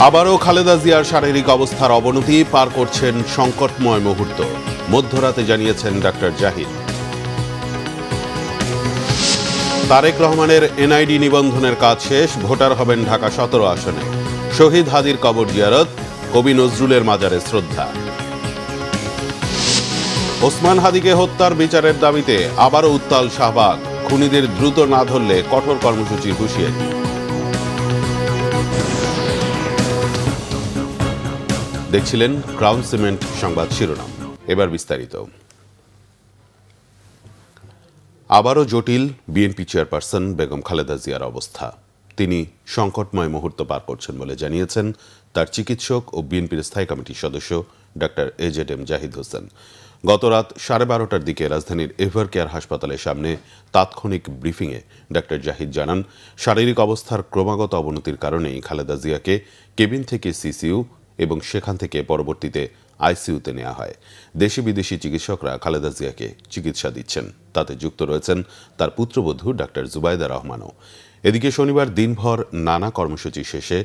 আবারও খালেদা জিয়ার শারীরিক অবস্থার অবনতি, পার করছেন সংকটময় মুহূর্ত, মধ্যরাতে জানিয়েছেন ডাক্তার জাহিদ। তারেক রহমানের এনআইডি নিবন্ধনের কাজ শেষ, ভোটার হবেন ঢাকা 17 আসনে। শহীদ হাদির কবর জিয়ারত, কবি নজরুলের মাজারে শ্রদ্ধা। ওসমান হাদিকে হত্যার বিচারের দাবিতে আবারও উত্তাল শাহবাগ, খুনিদের দ্রুত না ধরলে কঠোর কর্মসূচির হুঁশিয়ারি। দেখছিলেন ক্রাউন সিমেন্ট সংবাদ শিরোনাম, এবার বিস্তারিত। আবারও জটিল বিএনপি চেয়ারপারসন বেগম খালেদা জিয়ার অবস্থা। তিনি সংকটময় মুহূর্ত পার করছেন বলে জানিয়েছেন তার চিকিৎসক ও বিএনপির স্থায়ী কমিটির সদস্য ডাক্তার এজেডএম জাহিদ হোসেন। গত রাত 12:30টার দিকে রাজধানীর এভার কেয়ার হাসপাতালের সামনে তাৎক্ষণিক ব্রিফিংয়ে ডাক্তার জাহিদ জানান, শারীরিক অবস্থার ক্রমাগত অবনতির কারণেই খালেদা জিয়াকে কেবিন থেকে সিসিইউ এবং সেখান থেকে পরবর্তীতে আইসিইউতে নেওয়া হয়। দেশি বিদেশি চিকিৎসকরা খালেদা জিয়াকে চিকিৎসা দিচ্ছেন, তাতে যুক্ত রয়েছেন তার পুত্রবধূ ডাক্তার জুবাইদা রহমানও। এদিকে শনিবার দিনভর নানা কর্মসূচি শেষে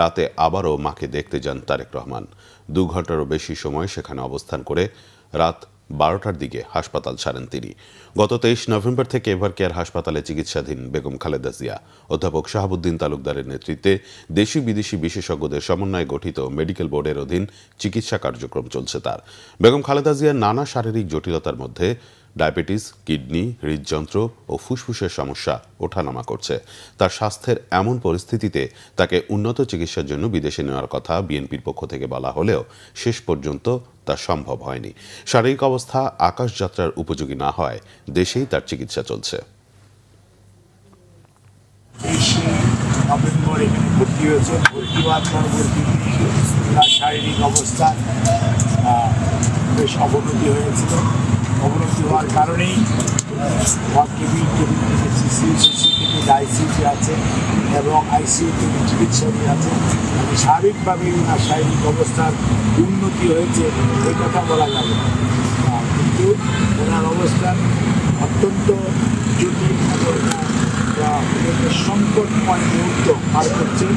রাতে আবারও মাকে দেখতে যান তারেক রহমান। 2 ঘন্টারও বেশি সময় সেখানে অবস্থান করে রাত 12টার দিকে হাসপাতাল ছাড়েন তিনি। গত 23 নভেম্বর থেকে এভার কেয়ার হাসপাতালে চিকিৎসাধীন বেগম খালেদা জিয়া। অধ্যাপক শাহাবুদ্দিন তালুকদারের নেতৃত্বে দেশি বিদেশি বিশেষজ্ঞদের সমন্বয়ে গঠিত মেডিকেল বোর্ডের অধীন চিকিৎসা কার্যক্রম চলছে তার। বেগম খালেদা জিয়ার নানা শারীরিক জটিলতার মধ্যে ডায়াবেটিস, কিডনি, হৃদযন্ত্র ও ফুসফুসের সমস্যা ওঠানামা করছে। তার স্বাস্থ্যের এমন পরিস্থিতিতে তাকে উন্নত চিকিৎসার জন্য বিদেশে নেওয়ার কথা বিএনপির পক্ষ থেকে বলা হলেও শেষ পর্যন্ত তা সম্ভব হয়নি। শারীরিক অবস্থা আকাশযাত্রার উপযোগী না হয় দেশেই তার চিকিৎসা চলছে। নভেম্বর এখানে ভর্তি হয়েছে, ভর্তি হওয়ার পরবর্তী তার শারীরিক অবস্থা বেশ অবনতি হয়েছিল। অবনতি হওয়ার কারণেই কেবিন থেকে সিসি থেকে আইসিইউতে আছে এবং আইসিইউ থেকে চিকিৎসাধীন আছে। স্বাভাবিকভাবেই ওনার শারীরিক অবস্থার উন্নতি হয়েছে এই কথা বলা যাবে না, কিন্তু ওনার অবস্থান অত্যন্ত জটিল সংকটময় মুহূর্ত পার করছে।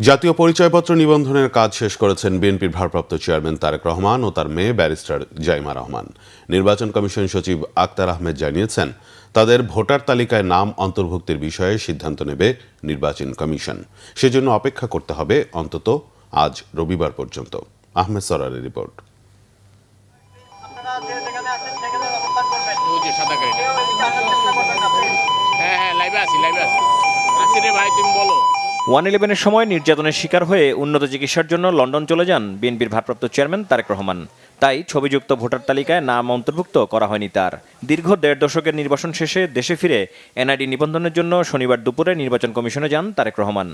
জাতীয় পরিচয়পত্র নিবন্ধনের কাজ শেষ করেছেন বিএনপির ভারপ্রাপ্ত চেয়ারম্যান তারেক রহমান ও তার মেয়ে ব্যারিস্টার জাইমা রহমান। নির্বাচন কমিশন সচিব আক্তার আহমেদ জানিয়েছেন, তাদের ভোটার তালিকায় নাম অন্তর্ভুক্তির বিষয়ে সিদ্ধান্ত নেবে নির্বাচন কমিশন। সেজন্য অপেক্ষা করতে হবে অন্তত আজ রবিবার পর্যন্ত। আহমেদ সরারের রিপোর্ট। ওয়ান ইলেভেনের সময় নির্যাতনের শিকার হয়ে উন্নত চিকিৎসার জন্য লন্ডন চলে যান বিএনপির ভারপ্রাপ্ত চেয়ারম্যান তারেক রহমান। তাই ছবিযুক্ত ভোটার তালিকায় নাম অন্তর্ভুক্ত করা হয়নি তার। দীর্ঘ 1.5 দশকের নির্বাসন শেষে দেশে ফিরে এনআইডি নিবন্ধনের জন্য শনিবার দুপুরে নির্বাচন কমিশনে যান তারেক রহমান।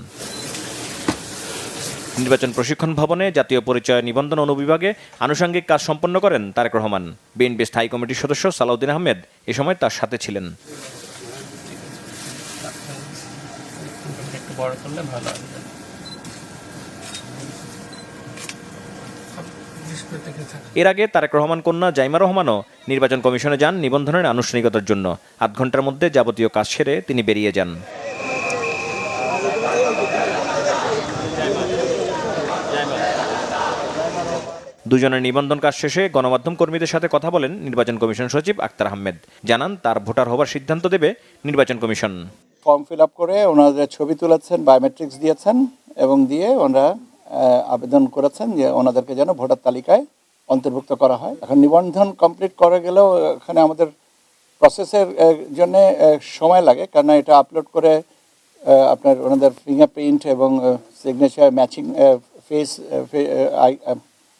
নির্বাচন প্রশিক্ষণ ভবনে জাতীয় পরিচয় নিবন্ধন অনুবিভাগে আনুষঙ্গিক কাজ সম্পন্ন করেন তারেক রহমান। বিএনপি স্থায়ী কমিটির সদস্য সালাউদ্দিন আহমেদ এ সময় তার সাথে ছিলেন। এর আগে তারেক রহমান কন্যা জাইমা রহমানও নির্বাচন কমিশনে যান নিবন্ধনের আনুষ্ঠানিকতার জন্য। 8 ঘন্টার মধ্যে যাবতীয় কাজ সেরে তিনি বেরিয়ে যান। দুজনের নিবন্ধন কাজ শেষে গণমাধ্যম কর্মীদের সাথে কথা বলেন নির্বাচন কমিশন সচিব আক্তার আহমেদ। জানান, তার ভোটার হবার সিদ্ধান্ত দেবে নির্বাচন কমিশন। ফর্ম ফিল আপ করে ওনাদের ছবি তুলেছেন, বায়োমেট্রিক্স দিয়েছেন এবং দিয়ে ওনারা আবেদন করেছেন যে ওনাদেরকে যেন ভোটার তালিকায় অন্তর্ভুক্ত করা হয়। এখন নিবন্ধন কমপ্লিট করে গেলেও এখানে আমাদের প্রসেসের জন্য সময় লাগে, কারণ এটা আপলোড করে আপনার ওনাদের ফিঙ্গারপ্রিন্ট এবং সিগনেচার ম্যাচিং, ফেস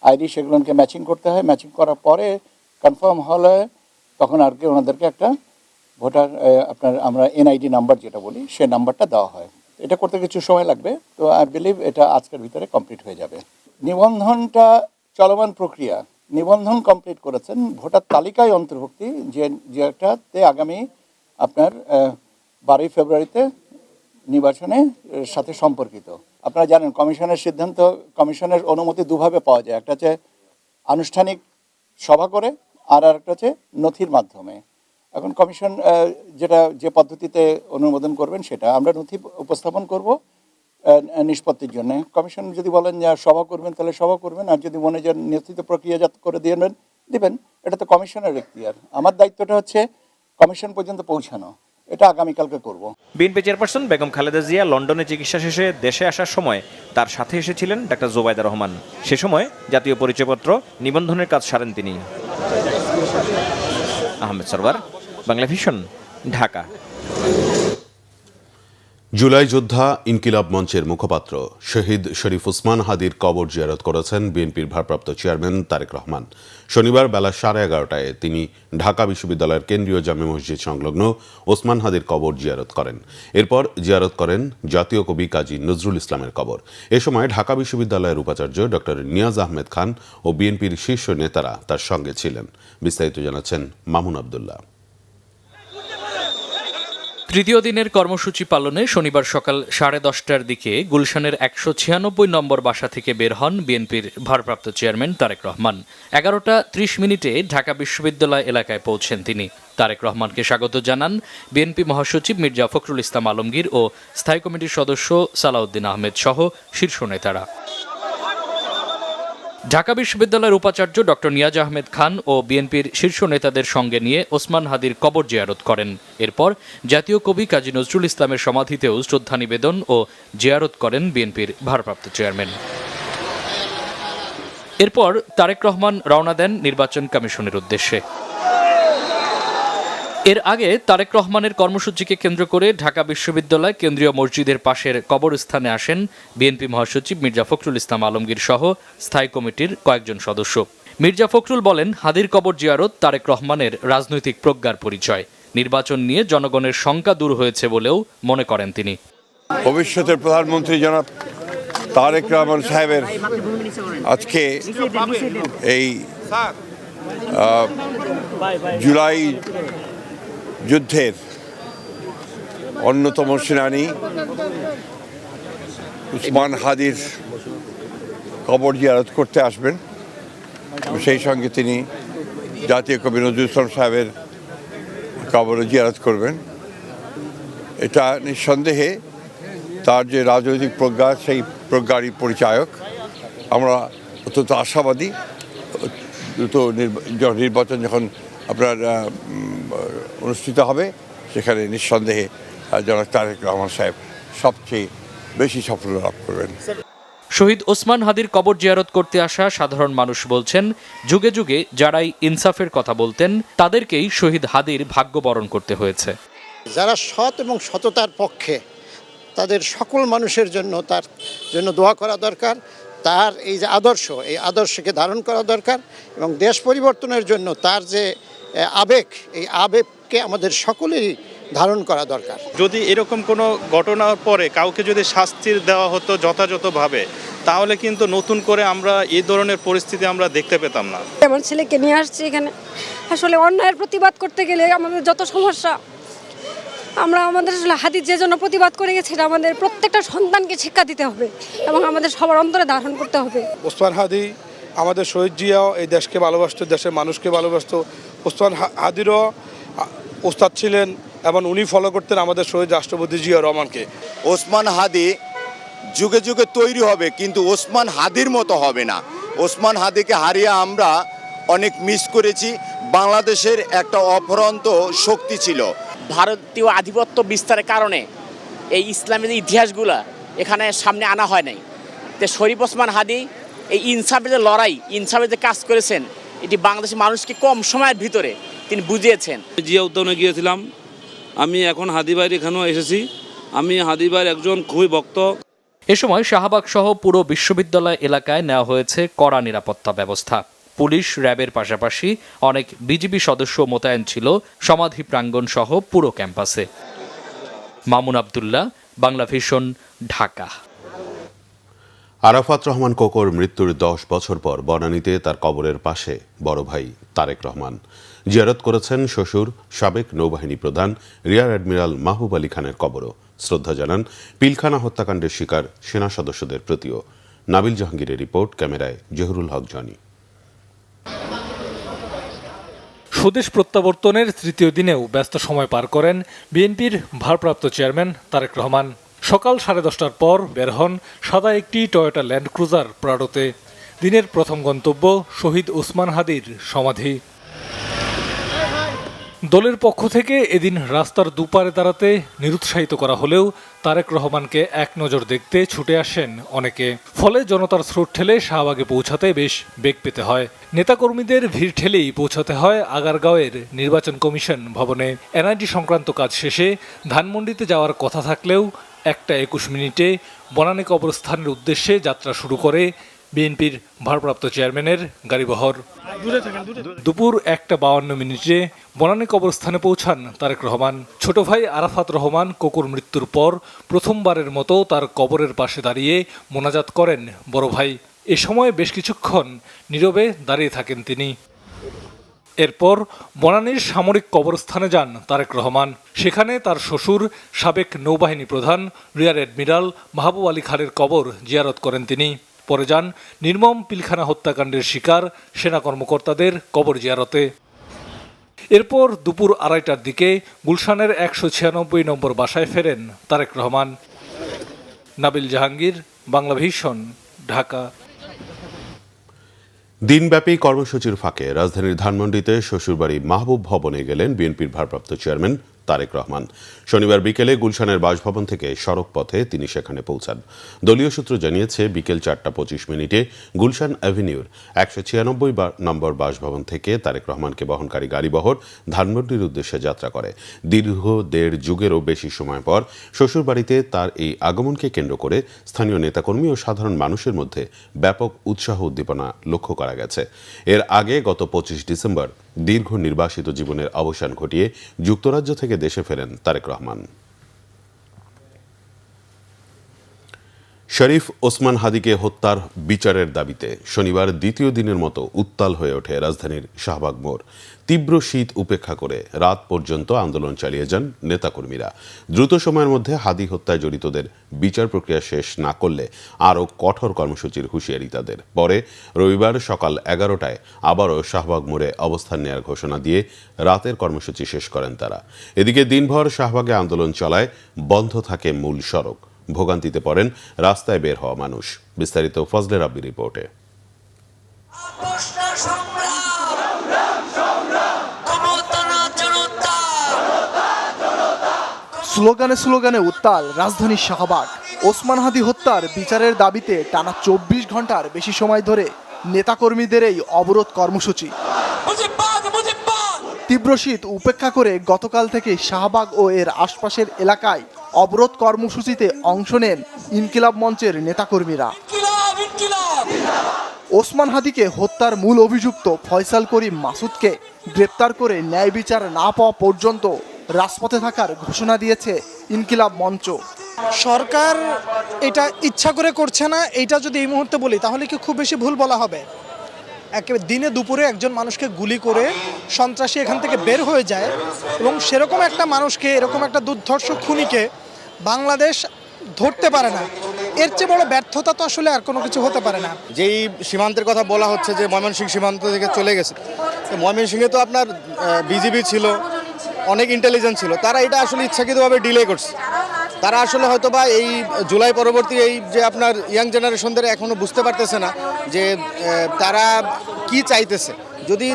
আইডি সেগুলোকে ম্যাচিং করতে হয়। ম্যাচিং করার পরে কনফার্ম হলে তখন আর কি ওনাদেরকে একটা ভোটার আপনার আমরা এনআইডি নাম্বার যেটা বলি সেই নাম্বারটা দেওয়া হয়। এটা করতে কিছু সময় লাগবে, তো আই বিলিভ এটা আজকের ভিতরে কমপ্লিট হয়ে যাবে। নিবন্ধনটা চলমান প্রক্রিয়া। নিবন্ধন কমপ্লিট করেছেন, ভোটার তালিকায় অন্তর্ভুক্তি যেটাতে আগামী আপনার 12 ফেব্রুয়ারিতে নির্বাচনের সাথে সম্পর্কিত। আপনারা জানেন কমিশনের সিদ্ধান্ত, কমিশনের অনুমতি দুভাবে পাওয়া যায়, একটা হচ্ছে আনুষ্ঠানিক সভা করে আর একটা হচ্ছে নথির মাধ্যমে। এখন কমিশন যে পদ্ধতিতে অনুমোদন করবেন সেটা আমরা নথি উপস্থাপন করব নিষ্পত্তির জন্য। কমিশন যদি বলেন যে সভা করবেন তাহলে সভা করবেন, আর যদি মনে যে নিশ্চিত প্রক্রিয়াজাত করে দিবেন, এটা তো কমিশনের এখতিয়ার। আমার দায়িত্বটা হচ্ছে কমিশন পর্যন্ত পৌঁছানো, এটা আগামীকালকে করব। বিএনপি চেয়ারপারসন বেগম খালেদা জিয়া লন্ডনে চিকিৎসা শেষে দেশে আসার সময় তার সাথে এসেছিলেন ডাক্তার জোবায়দা রহমান। সে সময় জাতীয় পরিচয়পত্র নিবন্ধনের কাজ সারেন তিনি। আহমেদ সরওয়ার, বাংলা ভিশন, ঢাকা। জুলাই যোদ্ধা ইনকিলাব মঞ্চের মুখপাত্র শহীদ শরীফ ওসমান হাদির কবর জিয়ারত করেছেন বিএনপির ভারপ্রাপ্ত চেয়ারম্যান তারেক রহমান। শনিবার বেলা 11:30টায় তিনি ঢাকা বিশ্ববিদ্যালয়ের কেন্দ্রীয় জামে মসজিদ সংলগ্ন ওসমান হাদির কবর জিয়ারত করেন। এরপর জিয়ারত করেন জাতীয় কবি কাজী নজরুল ইসলামের কবর। এ সময় ঢাকা বিশ্ববিদ্যালয়ের উপাচার্য ডক্টর নিয়াজ আহমেদ খান ও বিএনপির শীর্ষ নেতারা তার সঙ্গে ছিলেন। বিস্তারিত জানাচ্ছেন মামুন আবদুল্লাহ। তৃতীয় দিনের কর্মসূচি পালনে শনিবার সকাল 10:30টার দিকে গুলশানের 196 নম্বর বাসা থেকে বের হন বিএনপির ভারপ্রাপ্ত চেয়ারম্যান তারেক রহমান। 11:30 ঢাকা বিশ্ববিদ্যালয় এলাকায় পৌঁছেন তিনি। তারেক রহমানকে স্বাগত জানান বিএনপি মহাসচিব মির্জা ফখরুল ইসলাম আলমগীর ও স্থায়ী কমিটির সদস্য সালাউদ্দিন আহমেদ সহ শীর্ষ নেতারা। ঢাকা বিশ্ববিদ্যালয়ের উপাচার্য ডক্টর নিয়াজ আহমেদ খান ও বিএনপির শীর্ষ নেতাদের সঙ্গে নিয়ে ওসমান হাদির কবর জিয়ারত করেন। এরপর জাতীয় কবি কাজী নজরুল ইসলামের সমাধিতেও শ্রদ্ধা নিবেদন ও জিয়ারত করেন বিএনপির ভারপ্রাপ্ত চেয়ারম্যান। এরপর তারেক রহমান রওনা দেন নির্বাচন কমিশনের উদ্দেশ্যে। এর আগে তারেক রহমানের কর্মসূচিকে কেন্দ্র করে ঢাকা বিশ্ববিদ্যালয় কেন্দ্রীয় মসজিদের পাশের কবরস্থানে আসেন বিএনপি মহাসচিব মির্জা ফখরুল ইসলাম আলমগীর সহ স্থায়ী কমিটির কয়েকজন সদস্য। মির্জা ফখরুল বলেন, হাদির কবর জিয়ারত তারেক রহমানের রাজনৈতিক প্রজ্ঞার পরিচয়। নির্বাচন নিয়ে জনগণের শঙ্কা দূর হয়েছে বলেও মনে করেন তিনি। ভবিষ্যতের প্রধানমন্ত্রী জনাব তারেক রহমান সাহেবের আজকে এই জুলাই যুদ্ধের অন্যতম সেনানী ওসমান হাদির কবর জিয়ারত করতে আসবেন। সেই সঙ্গে তিনি জাতীয় কবি নজরুল ইসলাম সাহেবের কবর জিয়ারত করবেন। এটা নিঃসন্দেহে তার যে রাজনৈতিক প্রজ্ঞা, সেই প্রজ্ঞারই পরিচায়ক। আমরা অত্যন্ত আশাবাদী দ্রুত নির্বাচন যখন আপনার অনুষ্ঠিত হবে সেখানে নিঃসন্দেহে জনাব তারেক রহমান সাহেব সবচেয়ে বেশি সাফল্য লাভ করবেন। শহীদ ওসমান হাদির কবর জিয়ারত করতে আসা সাধারণ মানুষ বলছেন, যুগে যুগে যারাই ইনসাফের কথা বলতেন তাদেরকেই শহীদ হাদির ভাগ্য বরণ করতে হয়েছে। যারা সৎ এবং সততার পক্ষে, তাদের সকল মানুষের জন্য তার জন্য দোয়া করা দরকার। তার এই যে আদর্শ, এই আদর্শকে ধারণ করা দরকার এবং দেশ পরিবর্তনের জন্য তার যে আবেগ, এই আবেগকে আমাদের সকলেরই ধারণ করা দরকার। যদি এরকম কোনো ঘটনার পরে কাউকে যদি শাস্তি দেওয়া হতো যথাযথভাবে, তাহলে কিন্তু নতুন করে আমরা এই ধরনের পরিস্থিতি আমরা দেখতে পেতাম না। আমার ছেলেকে নিয়ে আসছি এখানে, আসলে অন্যায়ের প্রতিবাদ করতে গেলে আমাদের যত সমস্যা, আমরা আমাদের আসলে হাদির যে জন্য প্রতিবাদ করে গেছি, আমাদের প্রত্যেকটা সন্তানকে শিক্ষা দিতে হবে এবং আমাদের সবার অন্তরে ধারণ করতে হবে। ওসমান হাদি আমাদের শহীদ জিয়াও এই দেশকে ভালোবাসতো, দেশের মানুষকে ভালোবাসতো। ওসমান হাদিরও ওস্তাদ ছিলেন এবং উনি ফলো করতেন আমাদের শহীদ রাষ্ট্রপতি জিয়া রহমানকে। ওসমান হাদি যুগে যুগে তৈরি হবে, কিন্তু ওসমান হাদির মতো হবে না। ওসমান হাদিকে হারিয়ে আমরা অনেক মিস করেছি। বাংলাদেশের একটা অফুরন্ত শক্তি ছিল। ভারতীয় আধিপত্য বিস্তারের কারণে এই ইসলামের ইতিহাসগুলা এখানে সামনে আনা হয় নাই। তো শরীফ ওসমান হাদি এই ইনসাফের যে লড়াই, ইনসাফের যে কাজ করেছেন, এটি বাংলাদেশের মানুষকে কম সময়ের ভিতরে তিনি বুঝিয়েছেন। জিয়া উদ্যানে গিয়েছিলাম, আমি এখন হাদি ভাইয়ের এখানেও এসেছি। আমি হাদি ভাইয়ের একজন খুবই ভক্ত। এ সময় শাহবাগ সহ পুরো বিশ্ববিদ্যালয় এলাকায় নেওয়া হয়েছে কড়া নিরাপত্তা ব্যবস্থা। পুলিশ, র্যাবের পাশাপাশি অনেক বিজিবি সদস্য মোতায়েন ছিল সমাধি প্রাঙ্গণ সহ পুরো ক্যাম্পাসে। মামুন আবদুল্লাহ, বাংলা ভিশন, ঢাকা। আরাফাত রহমান কোকোর মৃত্যুর 10 বছর পর বনানীতে তার কবরের পাশে বড় ভাই তারেক রহমান জিয়ারত করেছেন শ্বশুর সাবেক নৌবাহিনী প্রধান রিয়ার অ্যাডমিরাল মাহবুব আলী খানের কবরও। শ্রদ্ধা জানান পিলখানা হত্যাকাণ্ডের শিকার সেনা সদস্যদের প্রতিও। নাবিল জাহাঙ্গীরের রিপোর্ট, ক্যামেরায় জহুরুল হক জনি। স্বদেশ প্রত্যাবর্তনের তৃতীয় দিনেও ব্যস্ত সময় পার করেন বিএনপির ভারপ্রাপ্ত চেয়ারম্যান তারেক রহমান। সকাল 10:30টার পর বের হন সাদা একটি টয়োটা ল্যান্ড ক্রুজার প্রাডোতে। দিনের প্রথম গন্তব্য শহীদ ওসমান হাদির সমাধি। দলের পক্ষ থেকে এদিন রাস্তার দুপারে দাঁড়াতে নিরুৎসাহিত করা হলেও তারেক রহমানকে এক নজর দেখতে ছুটে আসেন অনেকে। ফলে জনতার স্রোত ঠেলে শাহবাগে পৌঁছাতে বেশ বেগ পেতে হয়। নেতাকর্মীদের ভিড় ঠেলেই পৌঁছাতে হয় আগারগাঁওয়ের নির্বাচন কমিশন ভবনে। এনআইডি সংক্রান্ত কাজ শেষে ধানমন্ডিতে যাওয়ার কথা থাকলেও 1:21 বনানী কবরস্থানের উদ্দেশ্যে যাত্রা শুরু করে বিএনপির ভারপ্রাপ্ত চেয়ারম্যানের গাড়িবহর। দুপুর 1:52 বনানী কবরস্থানে পৌঁছান তারেক রহমান। ছোট ভাই আরাফাত রহমান কোকুর মৃত্যুর পর প্রথমবারের মতো তার কবরের পাশে দাঁড়িয়ে মোনাজাত করেন বড় ভাই। এ সময় বেশ কিছুক্ষণ নীরবে দাঁড়িয়ে থাকেন তিনি। এরপর বনানীর সামরিক কবরস্থানে যান তারেক রহমান। সেখানে তার শ্বশুর সাবেক নৌবাহিনী প্রধান রিয়ার অ্যাডমিরাল মাহবুব আলী খানের কবর জিয়ারত করেন তিনি। পরে যান নির্মম পিলখানা হত্যাকাণ্ডের শিকার সেনা কর্মকর্তাদের কবর জিয়ারতে। এরপর দুপুর 2:30টার দিকে গুলশানের 196 নম্বর বাসায় ফেরেন তারেক রহমান। নাবিল জাহাঙ্গীর, বাংলা ভিশন, ঢাকা। দিনব্যাপী কর্মসূচির ফাঁকে রাজধানীর ধানমন্ডিতে শ্বশুরবাড়ি মাহবুব ভবনে গেলেন বিএনপির ভারপ্রাপ্ত চেয়ারম্যান তারেক রহমান। শনিবার বিকেলে গুলশানের বাসভবন থেকে সড়ক পথে তিনি সেখানে পৌঁছান। দলীয় সূত্র জানিয়েছে বিকেল 4:25 গুলশান অ্যাভিনিউর 196 নম্বর বাসভবন থেকে তারেক রহমানকে বহনকারী গাড়িবহর ধানমন্ডির উদ্দেশ্যে যাত্রা করে। দীর্ঘ 1.5 যুগেরও বেশি সময় পর শ্বশুরবাড়িতে তার এই আগমনকে কেন্দ্র করে স্থানীয় নেতাকর্মী ও সাধারণ মানুষের মধ্যে ব্যাপক উৎসাহ উদ্দীপনা লক্ষ্য করা গেছে। এর আগে গত 25 ডিসেম্বর দীর্ঘ নির্বাসিত জীবনের অবসান ঘটিয়ে যুক্তরাজ্য থেকে দেশে ফেরেন তারেক রহমান। শরীফ ওসমান হাদিকে হত্যার বিচারের দাবিতে শনিবার দ্বিতীয় দিনের মতো উত্তাল হয়ে ওঠে রাজধানীর শাহবাগ মোড়। তীব্র শীত উপেক্ষা করে রাত পর্যন্ত আন্দোলন চালিয়ে যান নেতাকর্মীরা। দ্রুত সময়ের মধ্যে হাদি হত্যায় জড়িতদের বিচার প্রক্রিয়া শেষ না করলে আরও কঠোর কর্মসূচির হুঁশিয়ারি তাদের। পরে রবিবার সকাল 11টায় আবারও শাহবাগ মোড়ে অবস্থান নেওয়ার ঘোষণা দিয়ে রাতের কর্মসূচি শেষ করেন তারা। এদিকে দিনভর শাহবাগে আন্দোলন চলায় বন্ধ থাকে মূল সড়ক। ভোগান্তিতে পড়েন রাস্তায় বের হওয়া মানুষ। বিস্তারিত ফজলে রাব্বি রিপোর্টে। স্লোগানে স্লোগানে উত্তাল রাজধানীর শাহবাগ। ওসমান হাদি হত্যার বিচারের দাবিতে টানা 24 ঘন্টার বেশি সময় ধরে নেতাকর্মীদের এই অবরোধ কর্মসূচি। তীব্র শীত উপেক্ষা করে গতকাল থেকে শাহবাগ ও এর আশপাশের এলাকায় অবরোধ কর্মসূচিতে অংশ নেন ইনকিলাব মঞ্চের নেতাকর্মীরা। ওসমান হাদিকে হত্যার মূল অভিযুক্ত ফয়সাল করিম মাসুদকে গ্রেপ্তার করে ন্যায় বিচার না পাওয়া পর্যন্ত রাজপথে থাকার ঘোষণা দিয়েছে ইনকিলাব মঞ্চ। সরকার এটা ইচ্ছা করে করছে না, এটা যদি এই মুহূর্তে বলি তাহলে কি খুব বেশি ভুল বলা হবে? একেবারে দিনে দুপুরে একজন মানুষকে গুলি করে সন্ত্রাসী এখান থেকে বের হয়ে যায় এবং সেরকম একটা মানুষকে, এরকম একটা দুর্ধর্ষ খুনিকে বাংলাদেশ ধরতে পারে না। এর চেয়ে বড় ব্যর্থতা তো আসলে আর কোনো কিছু হতে পারে না। যেই সীমান্তের কথা বলা হচ্ছে যে ময়মনসিংহ সীমান্ত থেকে চলে গেছে, ময়মনসিংহে তো আপনার বিজিবি ছিল, অনেক ইন্টেলিজেন্স ছিল, তারা এটা আসলে ইচ্ছাকৃতভাবে ডিলে করছে। তারা আসলে হয়তো বা এই জুলাই পরবর্তী এই যে আপনার ইয়াং জেনারেশনদের এখনও বুঝতে পারতেছে না যে তারা কি চাইতেছে। যদি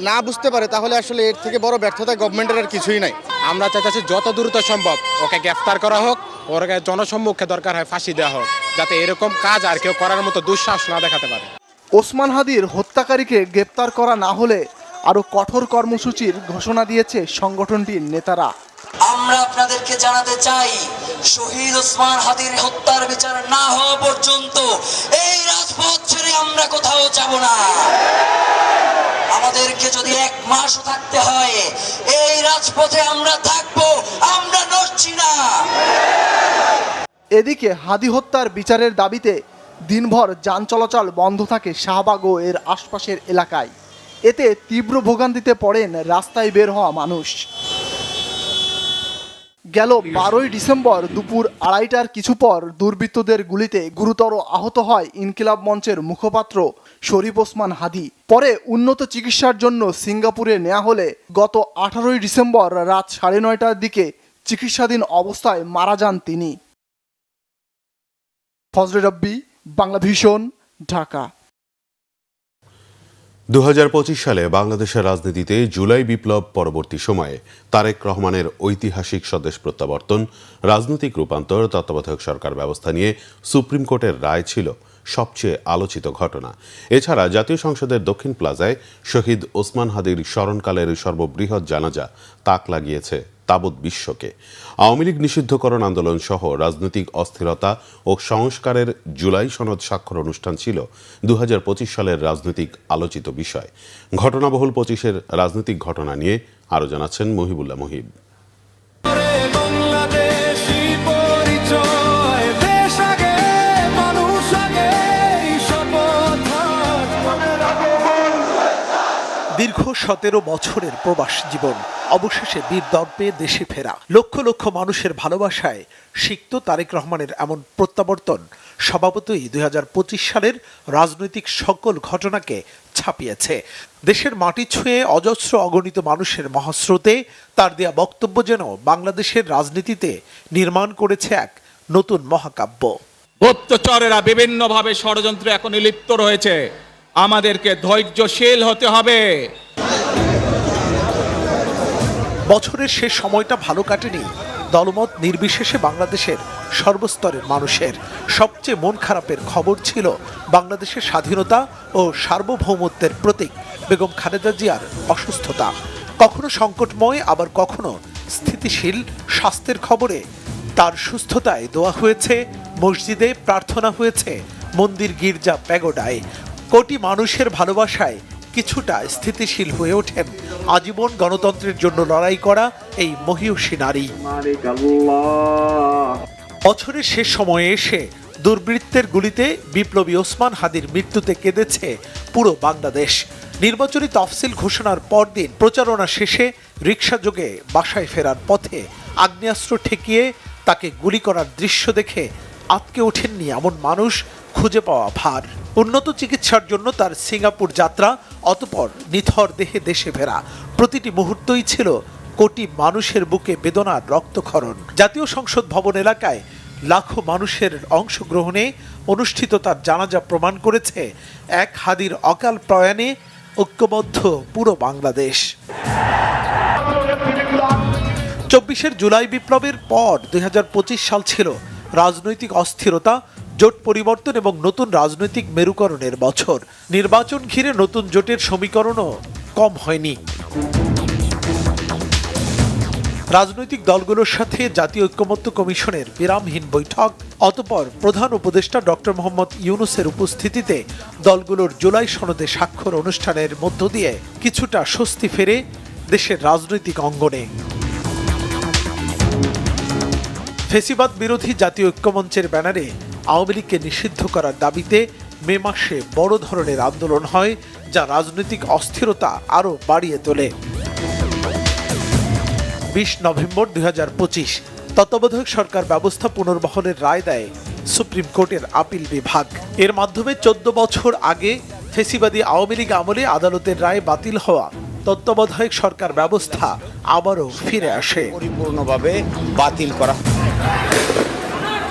না বুঝতে পারে তাহলে আসলে এর থেকে বড় ব্যর্থতা গভর্নমেন্টের আর কিছুই নাই। আমরা চাইতেছি যত দ্রুত সম্ভব ওকে গ্রেফতার করা হোক, ওকে জনসম্মুখে দরকার হয় ফাঁসি দেওয়া হোক, যাতে এরকম কাজ আর কেউ করার মতো দুঃসাহস না দেখাতে পারে। ওসমান হাদির হত্যাকারীকে গ্রেপ্তার করা না হলে আরও কঠোর কর্মসূচির ঘোষণা দিয়েছে সংগঠনটির নেতারা। আমরা আপনাদেরকে জানাতে চাই, শহীদ ওসমান হাদির হত্যার বিচার না হওয়া পর্যন্ত এই রাজপথ ছেড়ে আমরা কোথাও যাব না। আমাদেরকে যদি 1 মাসও থাকতে হয় এই রাজপথে আমরা থাকবো, আমরা নড়ছি না। এদিকে হাদি হত্যার বিচারের দাবিতে দিনভর যান চলাচল বন্ধ থাকে শাহবাগ ও এর আশপাশের এলাকায়। এতে তীব্র ভোগান্তিতে পড়েন রাস্তায় বের হওয়া মানুষ। গেল 12 ডিসেম্বর দুপুর 2:30টার কিছু পর দুর্বৃত্তদের গুলিতে গুরুতর আহত হয় ইনকিলাব মঞ্চের মুখপাত্র শরীফ ওসমান হাদি। পরে উন্নত চিকিৎসার জন্য সিঙ্গাপুরে নেওয়া হলে গত 18 ডিসেম্বর রাত 9:30টার দিকে চিকিৎসাধীন অবস্থায় মারা যান তিনি। ফজলে রাব্বি, বাংলা ভিশন, ঢাকা। 2025 সালে বাংলাদেশের রাজনীতিতে জুলাই বিপ্লব পরবর্তী সময়ে তারেক রহমানের ঐতিহাসিক স্বদেশ প্রত্যাবর্তন, রাজনৈতিক রূপান্তর, তত্ত্বাবধায়ক সরকার ব্যবস্থা নিয়ে সুপ্রিম কোর্টের রায় ছিল সবচেয়ে আলোচিত ঘটনা। এছাড়া জাতীয় সংসদের দক্ষিণ প্লাজায় শহীদ ওসমান হাদির স্মরণকালের সর্ববৃহৎ জানাজা তাক লাগিয়েছে তাবৎ বিশ্বকে। আওয়ামী লীগ নিষিদ্ধকরণ আন্দোলন সহ রাজনৈতিক অস্থিরতা ও সংস্কারের জুলাই সনদ স্বাক্ষর অনুষ্ঠান ছিল 2025 সালের রাজনৈতিক আলোচিত বিষয়। ঘটনাবহুল 25-এর রাজনৈতিক ঘটনা নিয়ে আরও জানাচ্ছেন মহিবুল্লাহ মহিব। দীর্ঘ 17 বছরের প্রবাস জীবন, অবশেষে বীর দর্পে দেশে ফেরা, লক্ষ লক্ষ মানুষের ভালোবাসায় সিক্ত তারেক রহমানের এমন প্রত্যাবর্তন স্বভাবতই 2025 সালের রাজনৈতিক সকল ঘটনাকে ছাপিয়েছে। দেশের মাটি ছুঁয়ে অজস্র অগণিত মানুষের মহাস্রোতে তার দেয়া বক্তব্য যেন বাংলাদেশের রাজনীতিতে নির্মাণ করেছে এক নতুন মহাকাব্য। গুপ্তচরেরা বিভিন্নভাবে ষড়যন্ত্রে এখন লিপ্ত রয়েছে, আমাদেরকে ধৈর্যশীল হতে হবে। বছরের শেষ সময়টা ভালো কাটেনি দলমত নির্বিশেষে বাংলাদেশের সর্বস্তরের মানুষের। সবচেয়ে মন খারাপের খবর ছিল বাংলাদেশের স্বাধীনতা ও সার্বভৌমত্বের প্রতীক বেগম খালেদা জিয়ার অসুস্থতা। কখনো সংকটময়, আবার কখনো স্থিতিশীল স্বাস্থ্যের খবরে তার সুস্থতায় দোয়া হয়েছে, মসজিদে প্রার্থনা হয়েছে, মন্দির গির্জা প্যাগোডায়। কোটি মানুষের ভালোবাসায় কিছুটা স্থিতিশীল হয়ে ওঠেন আজীবন গণতন্ত্রের জন্য লড়াই করা এই মহিয়সী নারী। বছরের শেষ সময়ে এসে দুর্বৃত্তের গুলিতে বিপ্লবী ওসমান হাদির মৃত্যুতে কেঁদেছে পুরো বাংলাদেশ। নির্বাচনী তফসিল ঘোষণার পরদিন প্রচারণা শেষে রিকশাযোগে বাসায় ফেরার পথে আগ্নেয়াস্ত্র ঠেকিয়ে তাকে গুলি করার দৃশ্য দেখে আঁতকে ওঠেননি এমন মানুষ খুঁজে পাওয়া ভার। উন্নত চিকিৎসার জন্য তার সিঙ্গাপুর যাত্রা, অতঃপর নিথর দেহে দেশে ফেরা, প্রতিটি মুহূর্তই ছিল কোটি মানুষের বুকে বেদনার রক্তক্ষরণ। জাতীয় সংসদ ভবন এলাকায় লাখো মানুষের অংশগ্রহণে অনুষ্ঠিত তার জানাজা প্রমাণ করেছে এক হাদির অকাল প্রয়াণে ঐক্যবদ্ধ পুরো বাংলাদেশ। 24 জুলাই বিপ্লবের পর 2025 সাল ছিল রাজনৈতিক অস্থিরতা, জোট পরিবর্তন এবং নতুন রাজনৈতিক মেরুকরণের বছর। নির্বাচন ঘিরে নতুন জোটের সমীকরণও কম হয়নি। রাজনৈতিক দলগুলোর সাথে জাতীয় ঐক্যমত্য কমিশনের বিরামহীন বৈঠক, অতঃপর প্রধান উপদেষ্টা ডক্টর মোহাম্মদ ইউনূসের উপস্থিতিতে দলগুলোর জুলাই সনদে স্বাক্ষর অনুষ্ঠানের মধ্য দিয়ে কিছুটা স্বস্তি ফেরে দেশের রাজনৈতিক অঙ্গনে। ফেসিবাদ বিরোধী জাতীয় ঐক্যমঞ্চের ব্যানারে আওয়ামী লীগকে নিষিদ্ধ করার দাবিতে মে মাসে বড় ধরনের আন্দোলন হয়, যা রাজনৈতিক অস্থিরতা আরও বাড়িয়ে তোলে। 20 নভেম্বর 2025 তত্ত্বাবধায়ক সরকার ব্যবস্থা পুনর্বহালের রায় দেয় সুপ্রিম কোর্টের আপিল বিভাগ। এর মাধ্যমে 14 বছর আগে ফেসিবাদী আওয়ামী লীগ আমলে আদালতের রায় বাতিল হওয়া তত্ত্বাবধায়ক সরকার ব্যবস্থা আবারও ফিরে আসে, পরিপূর্ণভাবে বাতিল করা।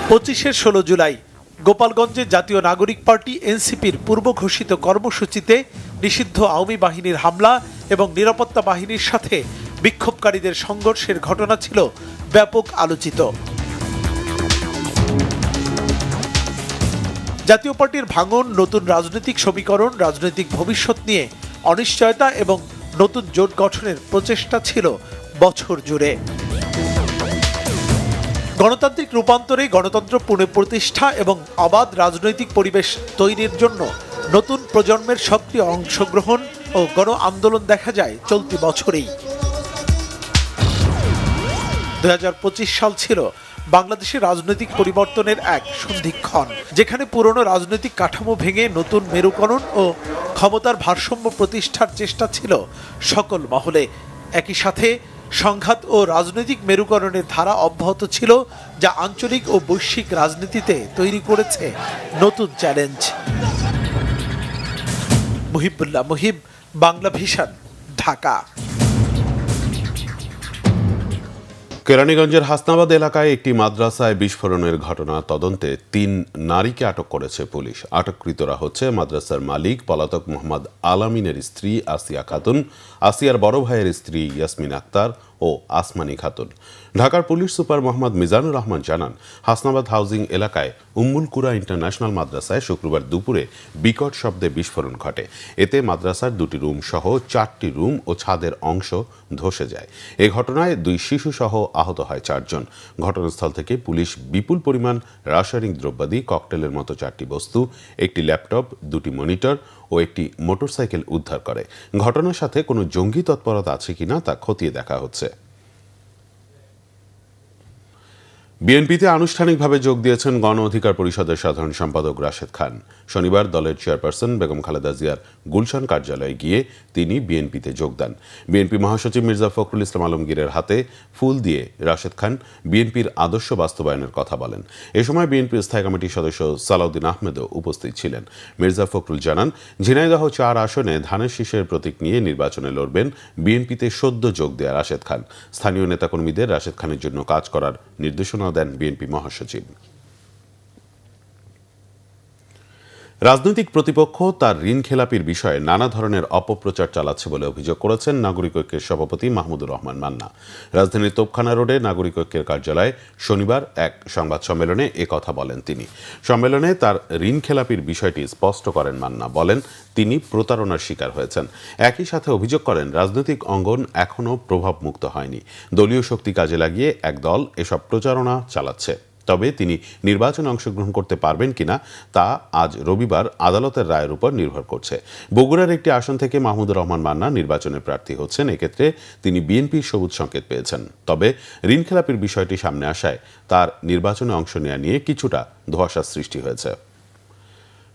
25 16 জুলাই গোপালগঞ্জে জাতীয় নাগরিক পার্টি এনসিপির পূর্ব ঘোষিত কর্মসূচিতে নিষিদ্ধ আওয়ামী বাহিনীর হামলা এবং নিরাপত্তা বাহিনীর সাথে বিক্ষোভকারীদের সংঘর্ষের ঘটনা ছিল ব্যাপক আলোচিত। জাতীয় পার্টির ভাঙন, নতুন রাজনৈতিক সমীকরণ, রাজনৈতিক ভবিষ্যৎ নিয়ে অনিশ্চয়তা এবং নতুন জোট গঠনের প্রচেষ্টা ছিল বছর জুড়ে। গণতান্ত্রিক রূপান্তরে গণতন্ত্র পুনঃপ্রতিষ্ঠা এবং অবাধ রাজনৈতিক পরিবেশ তৈরির জন্য নতুন প্রজন্মের সক্রিয় অংশগ্রহণ ও গণ আন্দোলন দেখা যায় চলতি বছরেই। 2025 সাল ছিল বাংলাদেশের রাজনৈতিক পরিবর্তনের এক সন্ধিক্ষণ, যেখানে পুরনো রাজনৈতিক কাঠামো ভেঙে নতুন মেরুকরণ ও ক্ষমতার ভারসাম্য প্রতিষ্ঠার চেষ্টা ছিল সকল মহলে। একই সাথে সংঘাত ও রাজনৈতিক মেরুকরণের ধারা অব্যাহত ছিল, যা আঞ্চলিক ও বৈশ্বিক রাজনীতিতে তৈরি করেছে নতুন চ্যালেঞ্জ। মুহিবুল্লাহ মুহিব, বাংলা ভিশন, ঢাকা। কেরানীগঞ্জের হাসনাবাদ এলাকায় একটি মাদ্রাসায় বিস্ফোরণের ঘটনা তদন্তে 3 নারীকে আটক করেছে পুলিশ। আটককৃতরা হচ্ছে মাদ্রাসার মালিক পলাতক মোহাম্মদ আলামিনের স্ত্রী আসিয়া খাতুন, আসিয়ার বড় ভাইয়ের স্ত্রী ইয়াসমিন আক্তার ও আসমানী খাতুন। ঢাকার পুলিশ সুপার মোহাম্মদ মিজানুর রহমান জানান, হাসনাবাদ হাউজিং এলাকায় উম্মুল কুরা ইন্টারন্যাশনাল মাদ্রাসায় শুক্রবার দুপুরে বিকট শব্দে বিস্ফোরণ ঘটে। এতে মাদ্রাসার 2টি রুম সহ 4টি রুম ও ছাদের অংশ ধসে যায়। এ ঘটনায় 2 শিশু সহ আহত হয় 4 জন। ঘটনাস্থল থেকে পুলিশ বিপুল পরিমাণ রাসায়নিক দ্রব্যাদি, ককটেলের মতো 4টি বস্তু, একটি ল্যাপটপ, 2টি মনিটর ও একটি মোটরসাইকেল উদ্ধার করে। ঘটনার সাথে কোনো জঙ্গি তৎপরতা আছে কিনা তা খতিয়ে দেখা হচ্ছে। বিএনপিতে আনুষ্ঠানিকভাবে যোগ দিয়েছেন গণ অধিকার পরিষদের সাধারণ সম্পাদক রাশেদ খান। শনিবার দলের চেয়ারপারসন বেগম খালেদা জিয়ার গুলশান কার্যালয়ে গিয়ে তিনি বিএনপিতে যোগ দেন। বিএনপি মহাসচিব মির্জা ফখরুল ইসলাম আলমগীরের হাতে ফুল দিয়ে রাশেদ খান বিএনপির আদর্শ বাস্তবায়নের কথা বলেন। এ সময় বিএনপির স্থায়ী কমিটির সদস্য সালাউদ্দিন আহমেদও উপস্থিত ছিলেন। মির্জা ফখরুল জানান, ঝিনাইদহ 4 আসনে ধানের শীষের প্রতীক নিয়ে নির্বাচনে লড়বেন বিএনপিতে সদ্য যোগ দেয়া রাশেদ খান। স্থানীয় নেতাকর্মীদের রাশেদ খানের জন্য কাজ করার নির্দেশনা দেন বিএনপি মহাসচিব। রাজনৈতিক প্রতিপক্ষ তার ঋণ খেলাপির বিষয়ে নানা ধরনের অপপ্রচার চালাচ্ছে বলে অভিযোগ করেছেন নাগরিক ঐক্যের সভাপতি মাহমুদুর রহমান মান্না। রাজধানীর তোপখানা রোডে নাগরিক ঐক্যের কার্যালয়ে শনিবার এক সংবাদ সম্মেলনে কথা বলেন তিনি। সম্মেলনে তার ঋণ খেলাপির বিষয়টি স্পষ্ট করেন মান্না। বলেন, তিনি প্রতারণার শিকার হয়েছেন। একই সাথে অভিযোগ করেন, রাজনৈতিক অঙ্গন এখনও প্রভাবমুক্ত হয়নি। দলীয় শক্তি কাজে লাগিয়ে এক দল এসব প্রচারণা চালাচ্ছে। তবে তিনি নির্বাচনে অংশগ্রহণ করতে পারবেন কিনা তা আজ রবিবার আদালতের রায়ের উপর নির্ভর করছে। বগুড়ার একটি আসন থেকে মাহমুদুর রহমান মান্না নির্বাচনে প্রার্থী হচ্ছেন। এক্ষেত্রে তিনি বিএনপির সবুজ সংকেত পেয়েছেন। তবে ঋণ খেলাপির বিষয়টি সামনে আসায় তার নির্বাচনে অংশ নেওয়া নিয়ে কিছুটা ধোঁয়াশার সৃষ্টি হয়েছে।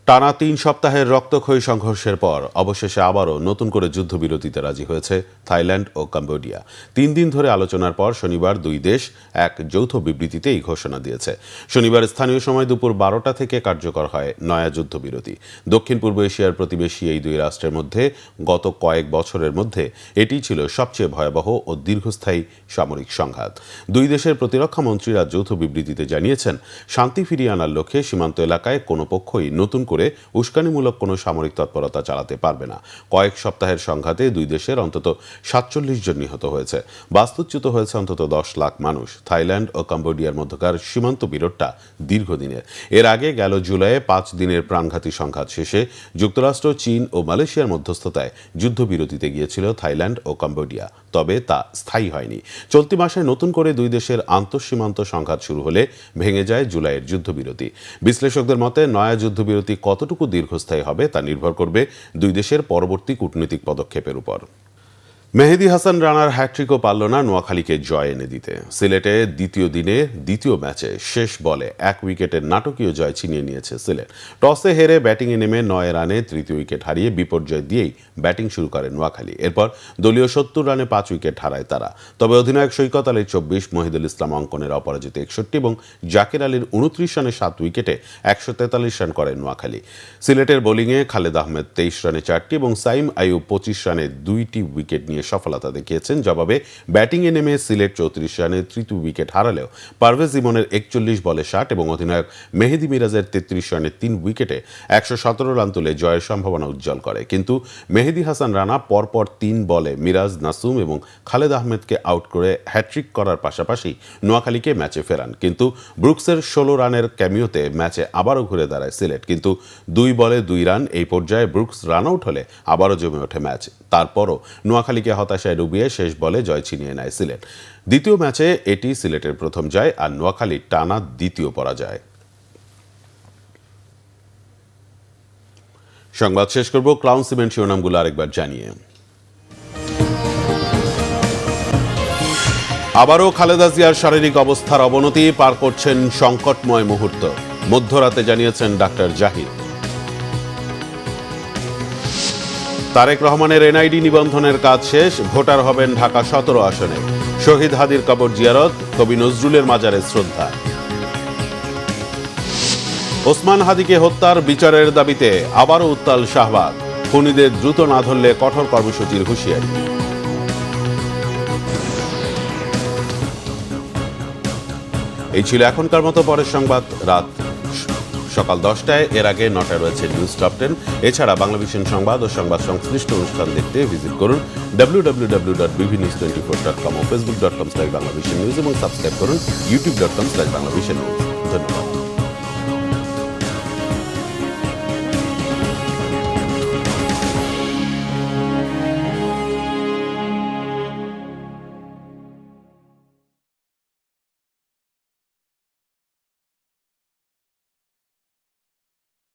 টানা 3 সপ্তাহের রক্তক্ষয়ী সংঘর্ষের পর অবশেষে আবারও নতুন করে যুদ্ধবিরতিতে রাজি হয়েছে থাইল্যান্ড ও কম্বোডিয়া। 3 দিন ধরে আলোচনার পর শনিবার 2 দেশ এক যৌথ বিবৃতিতে এই ঘোষণা দিয়েছে। শনিবার স্থানীয় সময় দুপুর 12টা থেকে কার্যকর হয় নয়া যুদ্ধবিরতি। দক্ষিণ পূর্ব এশিয়ার প্রতিবেশী এই 2 রাষ্ট্রের মধ্যে গত কয়েক বছরের মধ্যে এটি ছিল সবচেয়ে ভয়াবহ ও দীর্ঘস্থায়ী সামরিক সংঘাত। 2 দেশের প্রতিরক্ষা মন্ত্রীরা যৌথ বিবৃতিতে জানিয়েছেন, শান্তি ফিরিয়ে আনার লক্ষ্যে সীমান্ত এলাকায় কোনো পক্ষই নতুন করে উস্কানিমূলক কোনো সামরিক তৎপরতা চালাতে পারবে না। কয়েক সপ্তাহের সংঘাতে 2 দেশের অন্তত 47 জন নিহত হয়েছে। বাস্তুচ্যুত হয়েছে অন্তত 10 লাখ মানুষ। থাইল্যান্ড ও কম্বোডিয়ার মধ্যকার সীমান্ত বিরোধটা দীর্ঘদিনের। এর আগে গেল জুলাইয়ে 5 দিনের প্রাণঘাতী সংঘাত শেষে যুক্তরাষ্ট্র, চীন ও মালয়েশিয়ার মধ্যস্থতায় যুদ্ধবিরতিতে গিয়েছিল থাইল্যান্ড ও কম্বোডিয়া। তবে তা স্থায়ী হয়নি। চলতি মাসে নতুন করে 2 দেশের আন্তঃসীমান্ত সংঘাত শুরু হলে ভেঙে যায় জুলাইয়ের যুদ্ধবিরতি। বিশ্লেষকদের মতে নয়া যুদ্ধবিরতি কতটুকু দীর্ঘস্থায়ী হবে তা নির্ভর করবে 2 দেশের পরবর্তী কূটনৈতিক পদক্ষেপের উপর। মেহেদী হাসান রানার হ্যাট্রিকও পারল না নোয়াখালীকে জয় এনে দিতে। সিলেটে দ্বিতীয় দিনে দ্বিতীয় ম্যাচে শেষ বলে 1 উইকেটের নাটকীয় জয় ছিনিয়ে নিয়েছে সিলেট। টসে হেরে ব্যাটিংয়ে নেমে 9 রানে তৃতীয় উইকেট হারিয়ে বিপর্যয় দিয়েই ব্যাটিং শুরু করে নোয়াখালী। এরপর দলীয় 70 রানে 5 উইকেট হারায় তারা। তবে অধিনায়ক সৈকত আলীর 24, মহিদুল ইসলাম অঙ্কনের অপরাজিত 61 এবং জাকির আলীর 29 রানে 7 উইকেটে 143 রান করে নোয়াখালী। সিলেটের বোলিংয়ে খালেদ আহমেদ 23 রানে 4টি এবং সাইম আইয়ুব 25 রানে 2টি উইকেট নিয়ে সফলতা দেখিয়েছেন। জবাবে ব্যাটিংয়ে নেমে সিলেট 34 রানে তৃতীয় উইকেট হারালেও পারভেজ ইমনের 41 বলে 60 এবং অধিনায়ক মেহেদী মিরাজের 33 রানে 3 উইকেটে 117 রান তুলে জয়ের সম্ভাবনা উজ্জ্বল করে। কিন্তু মেহেদী হাসান রানা পরপর 3 বলে মিরাজ, নাসুম এবং খালেদ আহমেদকে আউট করে হ্যাট্রিক করার পাশাপাশি নোয়াখালীকে ম্যাচে ফেরান। কিন্তু ব্রুকসের 16 রানের ক্যামিওতে ম্যাচে আবারও ঘুরে দাঁড়ায় সিলেট। কিন্তু 2 বলে 2 রান এই পর্যায়ে ব্রুকস রান আউট হলে আবারও জমে ওঠে ম্যাচ। তারপরও নোয়াখালীকে হতাশায় ডুবিয়ে শেষ বলে জয় ছিনিয়ে নেয় সিলেট। দ্বিতীয় ম্যাচে এটি সিলেটের প্রথম জয় আর নোয়াখালীর টানা দ্বিতীয় পরাজয়। সংবাদ শেষ করব ক্রাউন সিমেন্ট শিরোনামগুলো আরেকবার জানিয়ে। আবারও খালেদা জিয়ার শারীরিক অবস্থার অবনতি, পার করছেন সংকটময় মুহূর্ত, মধ্যরাতে জানিয়েছেন ডাক্তার জাহিদ। তারেক রহমানের এনআইডি নিবন্ধনের কাজ শেষ, ভোটার হবেন ঢাকা 17 আসনে। শহীদ হাদির কবর জিয়ারত, কবি নজরুলের মাজারে শ্রদ্ধা। ওসমান হাদিকে হত্যার বিচারের দাবিতে আবারও উত্তাল শাহবাগ। খুনিদের দ্রুত না ধরলে কঠোর কর্মসূচির হুঁশিয়ারি। এই ছিল এখনকার মতো, পরের সংবাদ রাত সকাল 10টায়। এর আগে 9টায় রয়েছে নিউজ টপ 10। এছাড়া বাংলাভিশন সংবাদ ও সংবাদ সংশ্লিষ্ট অনুষ্ঠান দেখতে ভিজিট করুন www.bbnews24.com ও facebook.com/বাংলাভিশন নিউজ এবং সাবস্ক্রাইব করুন youtube.com/বাংলাভিশন নিউজ। ধন্যবাদ।